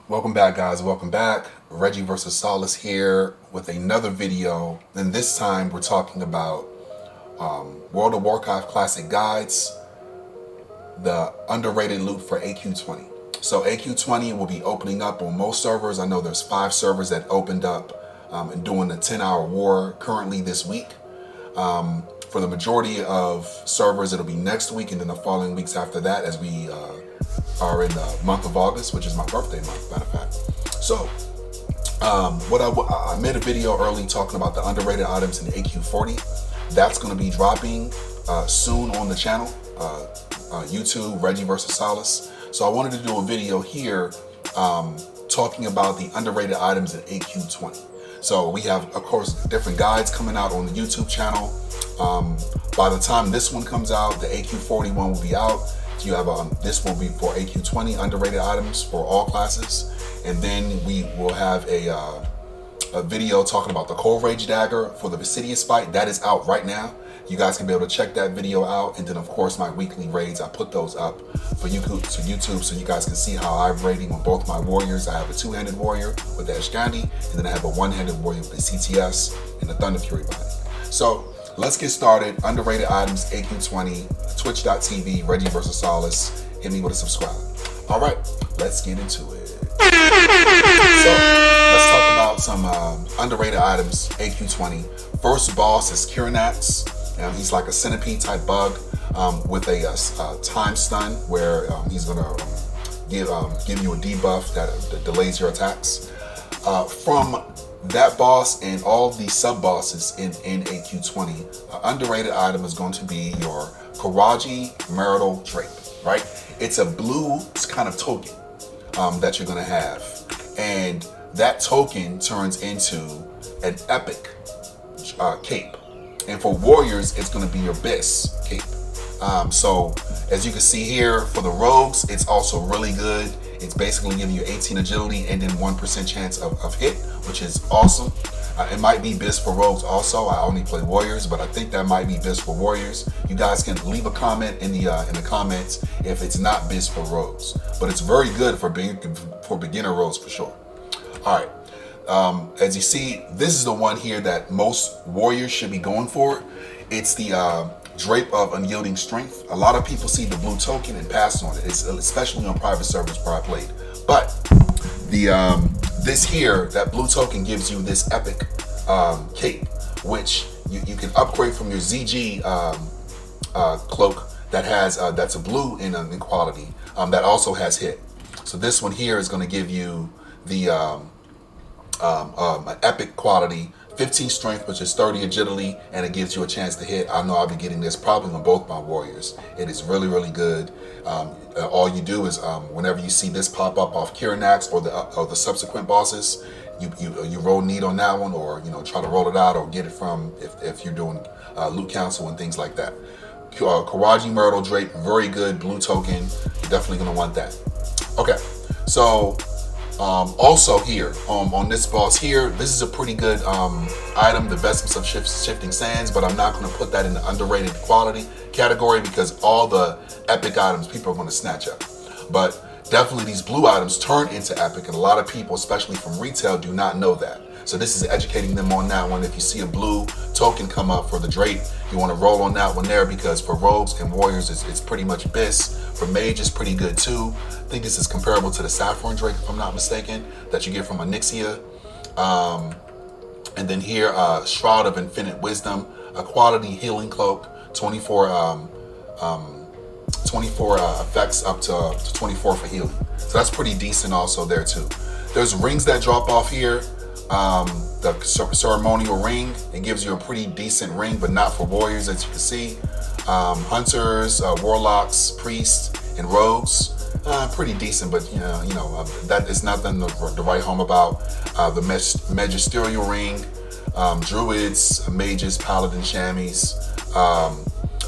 Welcome back, guys. Welcome back. Reggie versus Solace here with another video. And this time we're talking about World of Warcraft Classic Guides, the underrated loot for AQ20. So AQ20 will be opening up on most servers. I know there's 5 servers that opened up and doing the 10-hour war currently this week. For the majority of servers, it'll be next week, and then the following weeks after that, as we are in the month of August, which is my birthday month, matter of fact. So, I made a video early talking about the underrated items in AQ40. That's going to be dropping soon on the channel, YouTube, Reggie versus Solace. So I wanted to do a video here talking about the underrated items in AQ20. So we have, of course, different guides coming out on the YouTube channel. By the time this one comes out, the AQ40 one will be out. So you have this will be for AQ20 underrated items for all classes, and then we will have a video talking about the Cold Rage Dagger for the Vicidius fight. That is out right now. You guys can be able to check that video out, and then of course my weekly raids, I put those up for YouTube, so you guys can see how I'm raiding on both my warriors. I have a 2-handed warrior with the Ashgandi, and then I have a 1-handed warrior with the CTS and the Thunder Fury body. So let's get started. Underrated items, AQ20, twitch.tv, Reggie versus Solace. Hit me with a subscribe. All right, let's get into it. So let's talk about some underrated items, AQ20. First boss is Kurinaxx. He's like a centipede type bug with a time stun where he's gonna give you a debuff that delays your attacks. From that boss and all the sub bosses in AQ20, an underrated item is going to be your Kurinaxx Marital Drape, right? It's a blue kind of token that you're gonna have, and that token turns into an epic cape. And for warriors, it's going to be your best cape. So as you can see here, for the rogues, it's also really good. It's basically giving you 18 agility and then 1% chance of hit, which is awesome. It might be best for rogues also. I only play warriors, but I think that might be best for warriors. You guys can leave a comment in the comments if it's not best for rogues, but it's very good for beginner rogues for sure. All right. As you see, this is the one here that most warriors should be going for. It's the Drape of Unyielding Strength. A lot of people see the blue token and pass on it. It's especially on private servers where I played. But the this here, that blue token gives you this epic cape, which you can upgrade from your ZG cloak that has that's a blue in quality that also has hit. So this one here is going to give you the an epic quality, 15 strength, which is 30 agility, and it gives you a chance to hit. I know I'll be getting this probably on both my warriors. It is really, really good. All you do is whenever you see this pop up off Kurinaxx or the subsequent bosses, you roll need on that one, or try to roll it out or get it from if you're doing loot council and things like that. Kurinaxx Marital Drape, very good blue token. You're definitely gonna want that. Okay, so. Also here, on this boss here, this is a pretty good item, the Vestments of Shifting Sands, but I'm not going to put that in the underrated quality category because all the epic items people are going to snatch up. But definitely these blue items turn into epic, and a lot of people, especially from retail, do not know that. So this is educating them on that one. If you see a blue token come up for the Drape, you want to roll on that one there, because for rogues and warriors, it's pretty much best. For mage, it's pretty good too. I think this is comparable to the Saffron Drake, if I'm not mistaken, that you get from Onyxia. And then here, Shroud of Infinite Wisdom, a quality healing cloak, 24 effects up to 24 for healing. So that's pretty decent also there too. There's rings that drop off here. The ceremonial ring, it gives you a pretty decent ring, but not for warriors, as you can see. Hunters, warlocks, priests, and rogues, pretty decent, but that is nothing to write home about. The magisterial ring, druids, mages, paladin, chamois.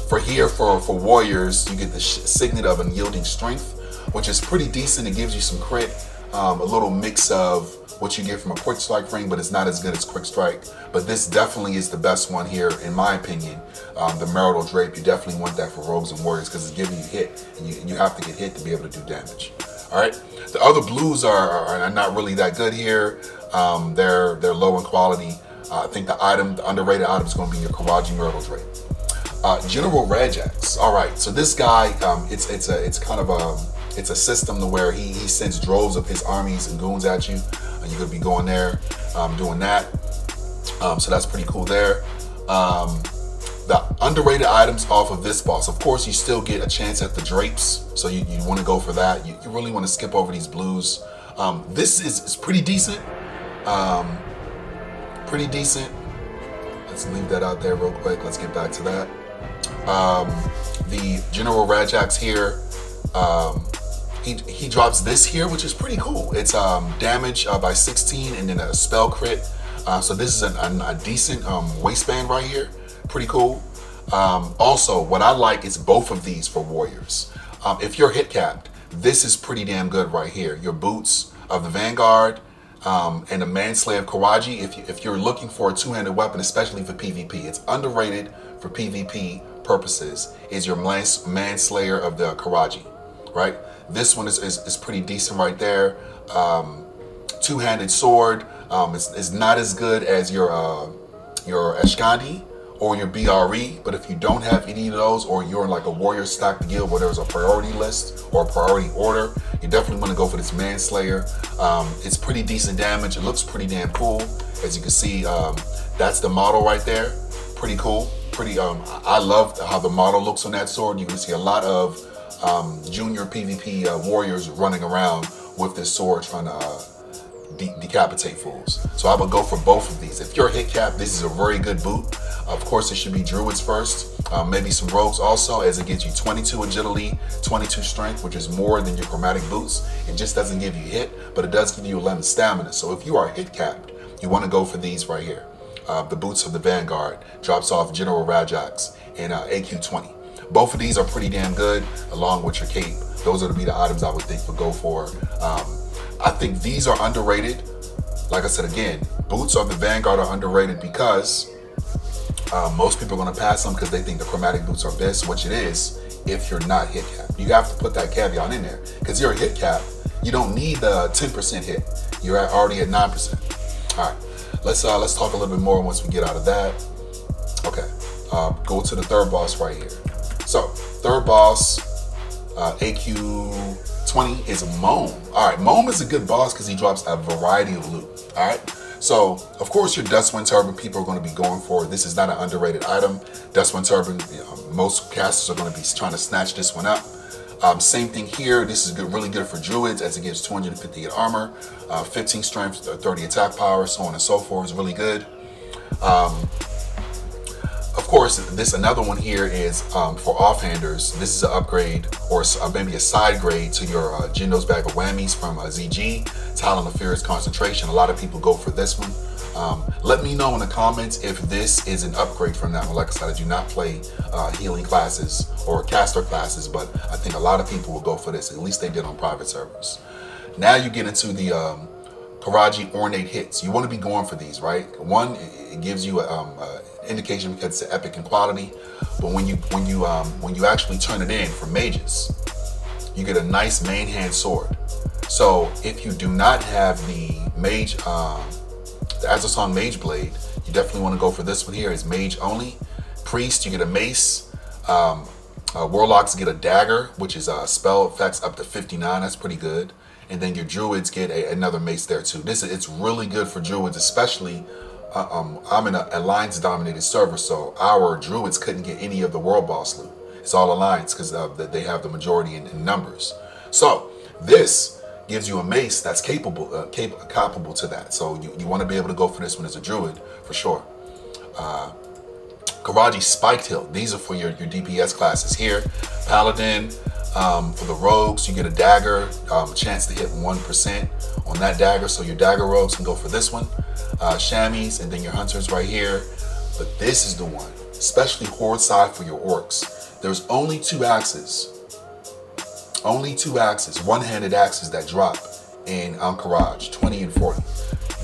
For warriors, you get the signet of Unyielding Strength, which is pretty decent. It gives you some crit, a little mix of what you get from a quick strike ring, but it's not as good as quick strike. But this definitely is the best one here, in my opinion. The Marital Drape, you definitely want that for rogues and warriors because it's giving you hit, and you have to get hit to be able to do damage. All right. The other blues are not really that good here. They're low in quality. I think the underrated item is going to be your Karaji Myrtle Drake. General Rajaxx. All right. So this guy, it's kind of a system to where he sends droves of his armies and goons at you, and you're gonna be going there, doing that. So that's pretty cool there. The underrated items off of this boss, of course, you still get a chance at the drapes, so you want to go for that. You really want to skip over these blues. This is pretty decent. Pretty decent. Let's leave that out there real quick. Let's get back to that. The General Rajaxx here, he drops this here, which is pretty cool. It's damage by 16 and then a spell crit. So this is a decent waistband right here. Pretty cool. Also, what I like is both of these for warriors. If you're hit capped, this is pretty damn good right here. Your boots of the Vanguard and the Manslayer of Karaji. If you're looking for a two-handed weapon, especially for PvP, it's underrated for PvP purposes. Is your Manslayer of the Karaji, right? This one is pretty decent right there. Two-handed sword. It's not as good as your Ashkandi or your BRE, but if you don't have any of those, or you're in like a warrior stacked guild where there's a priority list or a priority order, you definitely want to go for this Manslayer. It's pretty decent damage. It looks pretty damn cool. As you can see, that's the model right there. Pretty cool. Pretty. I love how the model looks on that sword. You can see a lot of junior PvP warriors running around with this sword trying to decapitate fools. So I would go for both of these. If you're a hit cap, this is a very good boot. Of course, it should be druids first, maybe some rogues also, as it gives you 22 agility, 22 strength, which is more than your chromatic boots. It just doesn't give you hit, but it does give you 11 stamina. So if you are hit capped, you want to go for these right here. The boots of the Vanguard drops off General Rajaxx and AQ20. Both of these are pretty damn good, along with your cape. Those are to be the items I would think would go for. I think these are underrated. Like I said again, boots of the Vanguard are underrated because most people are going to pass them because they think the chromatic boots are best, which it is if you're not hit cap. You have to put that caveat in there because you're a hit cap. You don't need the 10% hit. You're already at 9%. All right, let's talk a little bit more once we get out of that. Okay, go to the third boss right here. So third boss, AQ20 is Moam. All right, Moam is a good boss because he drops a variety of loot. All right. So, of course, your Dustwind Turban people are going to be going for. This is not an underrated item. Dustwind Turban, most casters are going to be trying to snatch this one up. Same thing here. This is good, really good for druids as it gives 258 armor, 15 strength, 30 attack power, so on and so forth. It's really good. Of course, another one here is for offhanders. This is an upgrade or maybe a side grade to your Jindo's Bag of Whammies from ZG, Talon of Furious Concentration. A lot of people go for this one. Let me know in the comments if this is an upgrade from that one. Like I said, I do not play healing classes or caster classes, but I think a lot of people will go for this. At least they did on private servers. Now you get into the Karaji Ornate Hits. You want to be going for these, right? One, it gives you indication because it's epic in quality, but when you actually turn it in for mages, you get a nice main hand sword. So if you do not have the mage, the Azazong Mage Blade, you definitely want to go for this one here. It's mage only. Priest, you get a mace. Warlocks get a dagger, which is spell effects up to 59. That's pretty good. And then your druids get another mace there too. It's really good for druids, especially. I'm in an alliance dominated server, so our druids couldn't get any of the world boss loot. It's all alliance because they have the majority in numbers. So this gives you a mace that's capable to that. So you want to be able to go for this one as a druid for sure. Karaji Spiked Hill. These are for your DPS classes here. Paladin. For the rogues, you get a dagger, a chance to hit 1% on that dagger. So your dagger rogues can go for this one. Chamois, and then your hunters right here. But this is the one, especially horde side for your orcs. There's only two axes, one-handed axes that drop in Karaji, 20 and 40.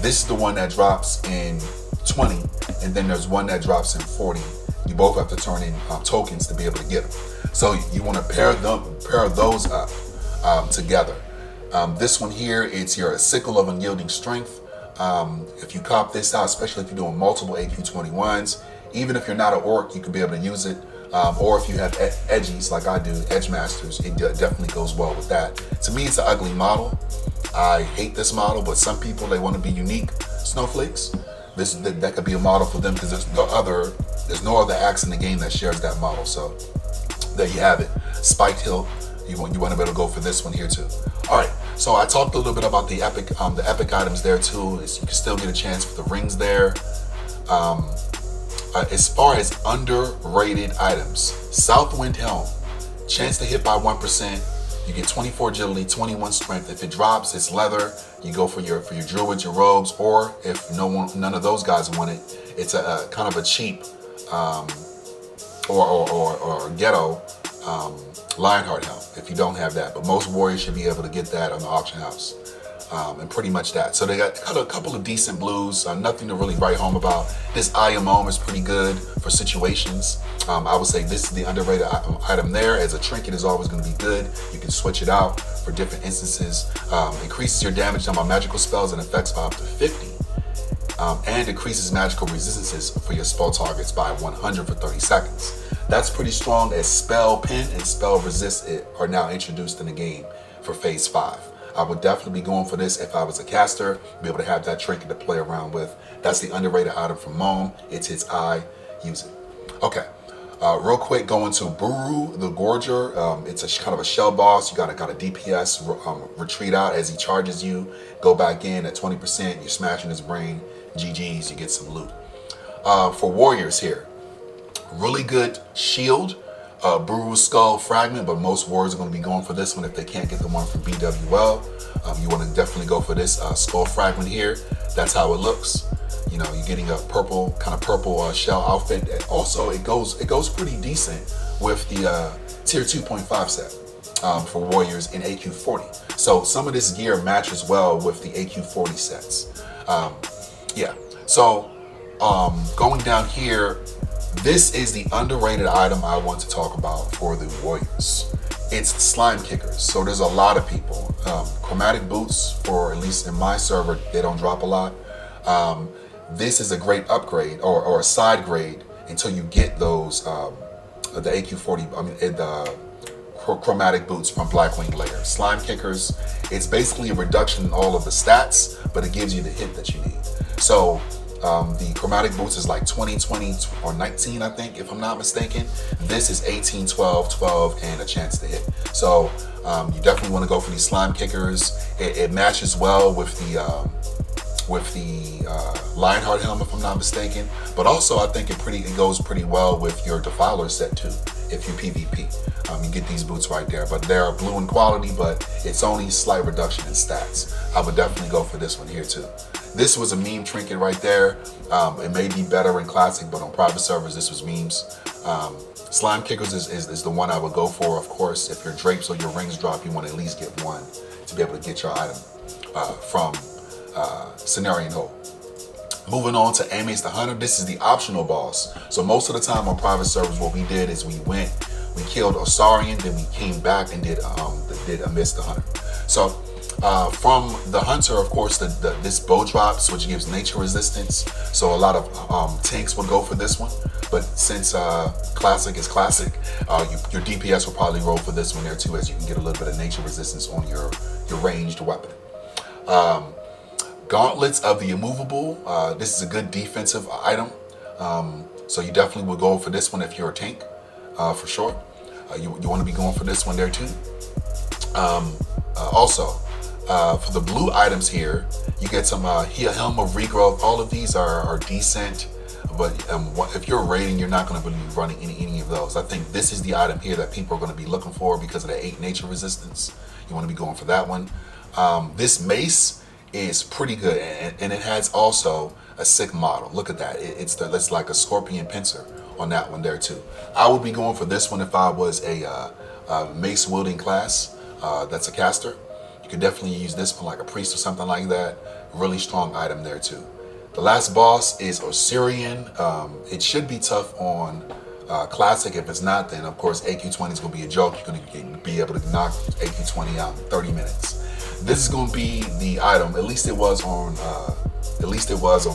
This is the one that drops in 20, and then there's one that drops in 40. You both have to turn in tokens to be able to get them. So you want to pair those up together. This one here, it's your Sickle of Unyielding Strength. If you cop this out, especially if you're doing multiple AQ21s, even if you're not an orc, you could be able to use it. Or if you have edgies like I do, edge masters, it definitely goes well with that. To me, it's an ugly model. I hate this model, but some people, they want to be unique snowflakes. That could be a model for them because there's no other axe in the game that shares that model. So there you have it. Spiked hilt. You want to be able to go for this one here too. All right. So I talked a little bit about the epic items there too. You can still get a chance for the rings there. As far as underrated items, Southwind Helm, chance to hit by 1%. You get 24 agility, 21 strength. If it drops, it's leather. You go for your druids, your rogues, or if none of those guys want it, it's a kind of a cheap or ghetto Lionheart helm if you don't have that. But most warriors should be able to get that on the auction house. And pretty much that. So they got a couple of decent blues, nothing to really write home about. This Moam is pretty good for situations. I would say this is the underrated item there. As a trinket is always going to be good. You can switch it out for different instances. Increases your damage done by magical spells and effects by up to 50. And decreases magical resistances for your spell targets by 100 for 30 seconds. That's pretty strong, as Spell Pin and Spell Resist are now introduced in the game for Phase 5. I would definitely be going for this if I was a caster, be able to have that trinket to play around with. That's the underrated item from Moam. It's his eye. Use it. Okay. Real quick, going to Buru the Gorger. It's a kind of a shell boss. You got a DPS retreat out as he charges you. Go back in at 20%. You're smashing his brain. GG's. You get some loot. For warriors here, really good shield. Buru's Skull Fragment, but most warriors are going to be going for this one if they can't get the one from BWL. You want to definitely go for this Skull Fragment here. That's how it looks. You know, you're getting a purple shell outfit. And also, it goes pretty decent with the tier 2.5 set for warriors in AQ40. So some of this gear matches well with the AQ40 sets. Yeah. So going down here. This is the underrated item I want to talk about for the warriors. It's slime kickers. So there's a lot of people. Chromatic boots, for at least in my server, they don't drop a lot. This is a great upgrade or a side grade until you get those the AQ40. The chromatic boots from Blackwing Lair. Slime kickers. It's basically a reduction in all of the stats, but it gives you the hit that you need. So. The chromatic boots is like 20, 20, or 19, I think, if I'm not mistaken. This is 18, 12, 12, and a chance to hit. So you definitely want to go for these slime kickers. It matches well with the Lionheart helm, if I'm not mistaken. But also, I think it goes pretty well with your Defiler set too, if you PvP. You get these boots right there. But they're blue in quality, but it's only a slight reduction in stats. I would definitely go for this one here too. This was a meme trinket right there. It may be better in Classic, but on private servers, this was memes. Slime Kickers is the one I would go for, of course. If your drapes or your rings drop, you want to at least get one to be able to get your item from Cenarian Hole. Moving on to Ayamiss the Hunter. This is the optional boss. So most of the time on private servers, what we did is we killed Ossirian, then we came back and did Ayamiss the Hunter. So from the Hunter, of course, this bow drops, which gives nature resistance. So a lot of tanks would go for this one. But since Classic is Classic, your DPS will probably roll for this one there too, as you can get a little bit of nature resistance on your ranged weapon. Gauntlets of the Immovable. This is a good defensive item. So you definitely would go for this one if you're a tank, for sure. You want to be going for this one there too. Also, for the blue items here, you get some Helm of Regrowth. All of these are decent, but if you're raiding, you're not going to be running any of those. I think this is the item here that people are going to be looking for because of the 8 nature resistance. You want to be going for that one. This mace is pretty good, and it has also a sick model. Look at that. It's like a scorpion pincer on that one there too. I would be going for this one if I was a mace wielding class that's a caster. You could definitely use this for like a priest or something like that. Really strong item there too. The last boss is Ossirian. It should be tough on Classic. If it's not, then of course AQ20 is going to be a joke. You're going to be able to knock AQ20 out in 30 minutes. this is going to be the item. At least it was on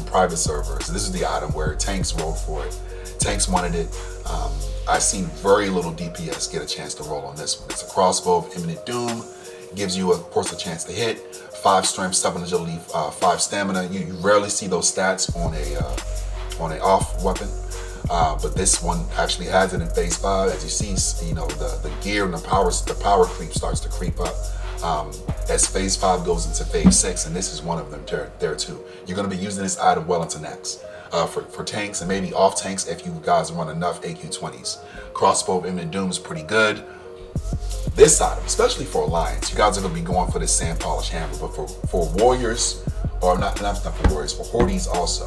private servers. This is the item where tanks rolled for it. Tanks wanted it. I've seen very little DPS get a chance to roll on this one. It's a crossbow of imminent doom. Gives you, of course, a chance to hit. 5 strength, 7 agility, 5 stamina. You rarely see those stats on a off weapon. But this one actually has it in phase 5. As you see, you know, the gear and the power creep starts to creep up as phase 5 goes into phase 6, and this is one of them there too. You're going to be using this item well into next for tanks and maybe off tanks if you guys run enough AQ20s. Crossbow of imminent doom is pretty good. This item, especially for Alliance, you guys are going to be going for this sand polish hammer, but for warriors, or not for warriors, for hordes also.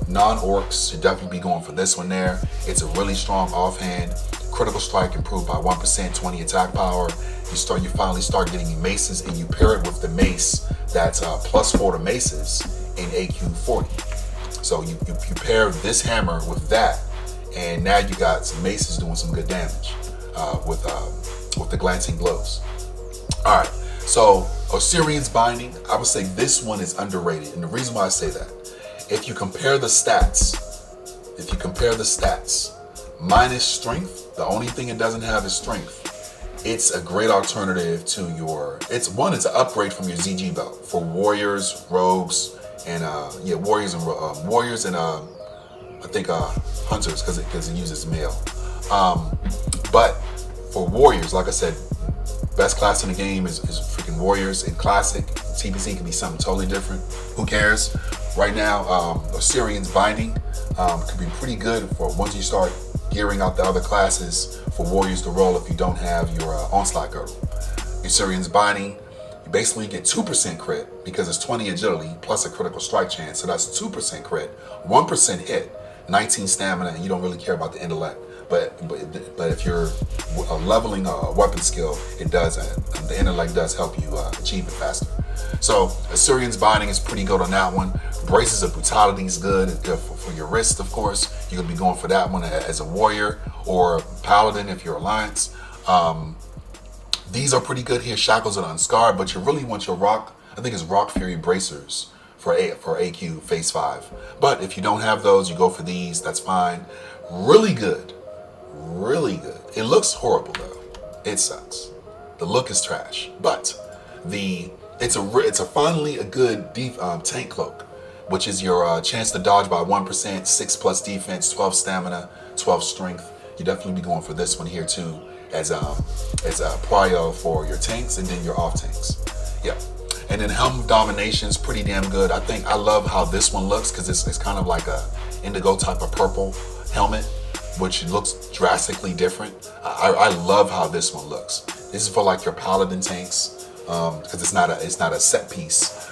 Non-orcs should definitely be going for this one there. It's a really strong offhand. Critical strike improved by 1%, 20 attack power. You finally start getting your maces, and you pair it with the mace that's +4 to maces in AQ40. So you pair this hammer with that, and now you got some maces doing some good damage with the glancing blows. All right, so Ossirian's Binding, I would say this one is underrated, and the reason why I say that, if you compare the stats, minus strength, the only thing it doesn't have is strength. It's a great alternative to your, it's an upgrade from your ZG belt for warriors, rogues, and warriors and I think hunters, because it uses mail. But for warriors, like I said, best class in the game is freaking warriors. In classic, TPC can be something totally different. Who cares? Right now, Ossirian's Binding could be pretty good for once you start gearing out the other classes for warriors to roll if you don't have your onslaught girdle. Ossirian's Binding, you basically get 2% crit because it's 20 agility plus a critical strike chance, so that's 2% crit, 1% hit, 19 stamina, and you don't really care about the intellect. But if you're leveling a weapon skill, it does, the intellect does help you achieve it faster. So Ossirian's Binding is pretty good on that one. Braces of Brutality is good for your wrist, of course. You're gonna be going for that one as a warrior or paladin if you're Alliance. These are pretty good here. Shackles of the Unscarred, but you really want your rock. I think it's Rock Fury bracers for AQ phase 5. But if you don't have those, you go for these. That's fine. Really good. Really good. It looks horrible though. It sucks. The look is trash. But it's finally a good tank cloak, which is your chance to dodge by 1%, 6+ defense, 12 stamina, 12 strength. You definitely be going for this one here too, as a prio for your tanks and then your off tanks. Yeah. And then Helm of Domination is pretty damn good. I love how this one looks because it's kind of like a indigo type of purple helmet, which looks drastically different. I love how this one looks. This is for like your paladin tanks, because it's not a set piece,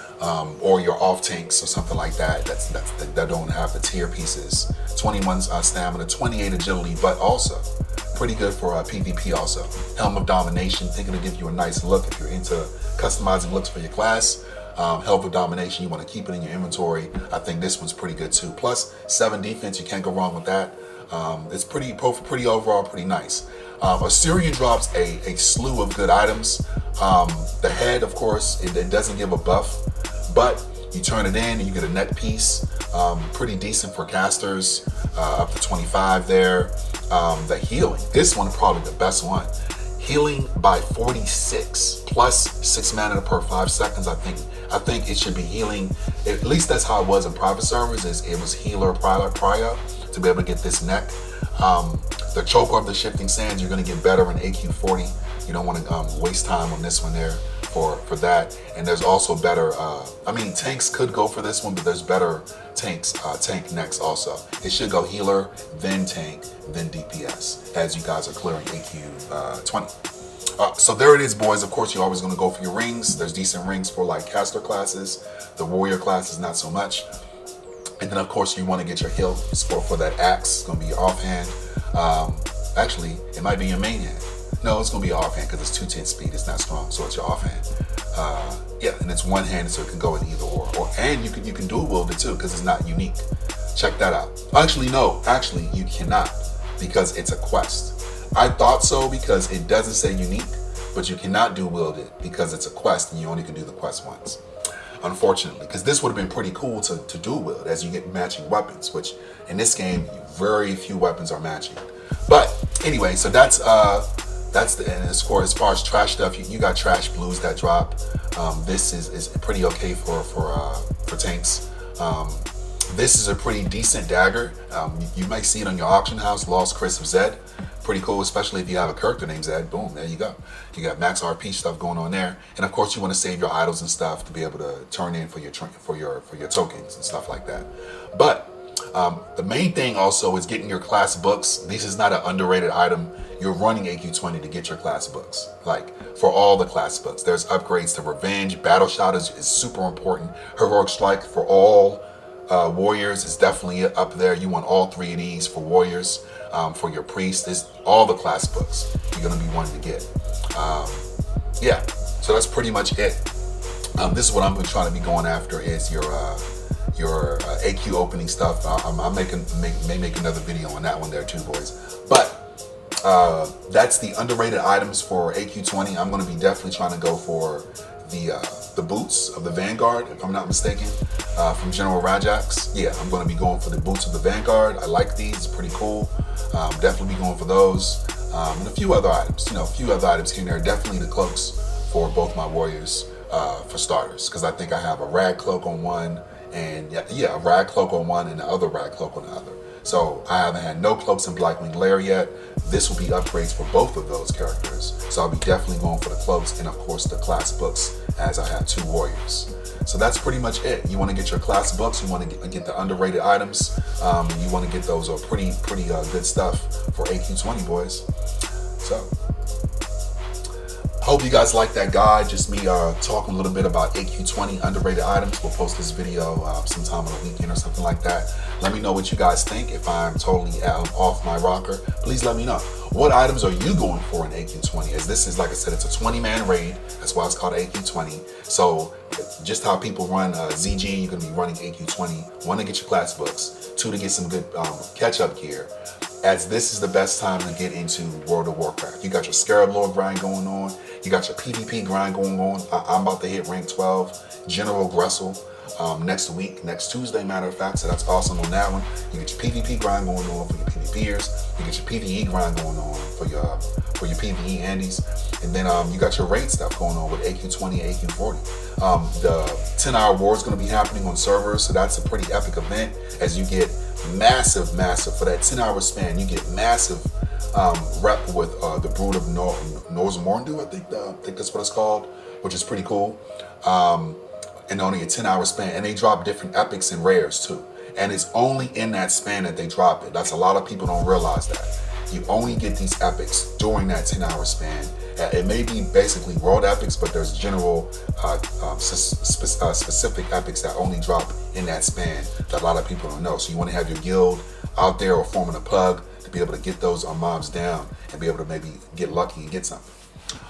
or your off tanks or something like that. That don't have the tier pieces. 21 stamina, 28 agility, but also pretty good for PvP also. Helm of Domination, thinking to give you a nice look if you're into customizing looks for your class. Helm of Domination, you want to keep it in your inventory. I think this one's pretty good too. Plus 7 defense, you can't go wrong with that. It's pretty overall pretty nice. Ossirian drops a slew of good items. The head, of course, it doesn't give a buff, but you turn it in and you get a neck piece. Pretty decent for casters, up to 25 there. The healing, this one probably the best one. Healing by 46 plus 6 mana per 5 seconds. I think it should be healing. At least that's how it was in private servers. It was healer prior to be able to get this neck. The choker of the shifting sands, you're going to get better in AQ40. You don't want to waste time on this one there for that. And there's also better, tanks could go for this one, but there's better tank necks also. It should go healer, then tank, then DPS, as you guys are clearing AQ20. So there it is, boys. Of course, you're always going to go for your rings. There's decent rings for like caster classes. The warrior classes, not so much. And then, of course, you want to get your hilt for that axe. It's going to be your offhand. Actually, it might be your main hand. No, it's going to be your offhand because it's 210 speed. It's not strong, so it's your offhand. Yeah, and it's one-handed, so it can go in either or. And you can dual wield it too because it's not unique. Check that out. Actually, no. Actually, you cannot because it's a quest. I thought so because it doesn't say unique, but you cannot dual wield it because it's a quest and you only can do the quest once. Unfortunately, because this would have been pretty cool to dual wield as you get matching weapons, which in this game, very few weapons are matching. But anyway, so that's the, and as far as trash stuff, you got trash blues that drop. This is pretty okay for tanks. This is a pretty decent dagger. You might see it on your auction house, Lost Chris of Zed. Pretty cool, especially if you have a character named Zed. Boom, there you go. You got max RP stuff going on there, and of course you want to save your idols and stuff to be able to turn in for your tokens and stuff like that. But the main thing also is getting your class books. This is not an underrated item. You're running AQ20 to get your class books. Like for all the class books, there's upgrades to Revenge. Battle Shot is super important. Heroic Strike for all warriors is definitely up there. You want all 3 of these for warriors. For your priest, is all the class books you're gonna be wanting to get. Yeah, so that's pretty much it. This is what I'm trying to be going after is your AQ opening stuff. I may make another video on that one there too, boys. But that's the underrated items for AQ20. I'm gonna be definitely trying to go for the boots of the Vanguard, if I'm not mistaken, from General Rajaxx. Yeah, I'm gonna be going for the boots of the Vanguard. I like these, it's pretty cool. Definitely be going for those. And a few other items, a few other items here and there. Definitely the cloaks for both my warriors, for starters, because I think I have a rag cloak on one, and yeah, a rag cloak on one and the other rag cloak on the other. So I haven't had no cloaks in Blackwing Lair yet. This will be upgrades for both of those characters. So I'll be definitely going for the cloaks and of course the class books, as I have 2 warriors. So that's pretty much it. You want to get your class books, you want to get the underrated items, you want to get those pretty good stuff for AQ20, boys. So hope you guys like that guide, just me talking a little bit about AQ20 underrated items. We'll post this video sometime on the weekend or something like that. Let me know what you guys think. If I'm totally off my rocker, please let me know. What items are you going for in AQ20? As this is, like I said, it's a 20-man raid. That's why it's called AQ20. So just how people run ZG, you're going to be running AQ20. 1, to get your class books. 2, to get some good catch-up gear. As this is the best time to get into World of Warcraft. You got your Scarab Lord grind going on. You got your PvP grind going on. I'm about to hit rank 12. General Gressel next week, next Tuesday, matter of fact. So that's awesome on that one. You get your PvP grind going on for your PvPers. You get your PvE grind going on for your PvE Andes. And then you got your raid stuff going on with AQ20, AQ40. The 10-hour war is going to be happening on servers. So that's a pretty epic event as you get massive for that 10-hour span. You get massive rep with the Buru of Gorger, I think that's what it's called, which is pretty cool. And only a 10-hour span, and they drop different epics and rares too. And it's only in that span that they drop it. That's a lot of people don't realize that. You only get these epics during that 10-hour span. It may be basically world epics, but there's general specific epics that only drop in that span that a lot of people don't know. So you want to have your guild out there or forming a plug to be able to get those mobs down and be able to maybe get lucky and get something.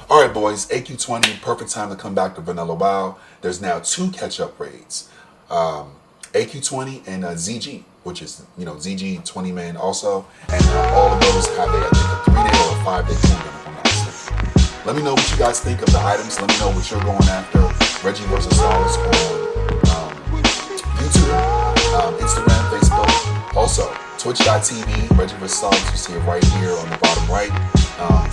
All right, boys, AQ20, perfect time to come back to Vanilla WoW. There's now 2 catch-up raids, AQ20 and ZG, which is, ZG 20-man also. And all of those have I think, a 3-day or a 5-day cooldown, if I'm not mistaken. Let me know what you guys think of the items. Let me know what you're going after. Reggie vs. Solace on YouTube, Instagram, Facebook. Also, twitch.tv, Reggie vs. Solace. You see it right here on the bottom right.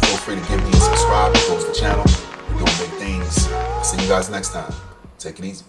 Feel free to give me a subscribe. Close the channel. We're doing big things. I'll see you guys next time. Take it easy.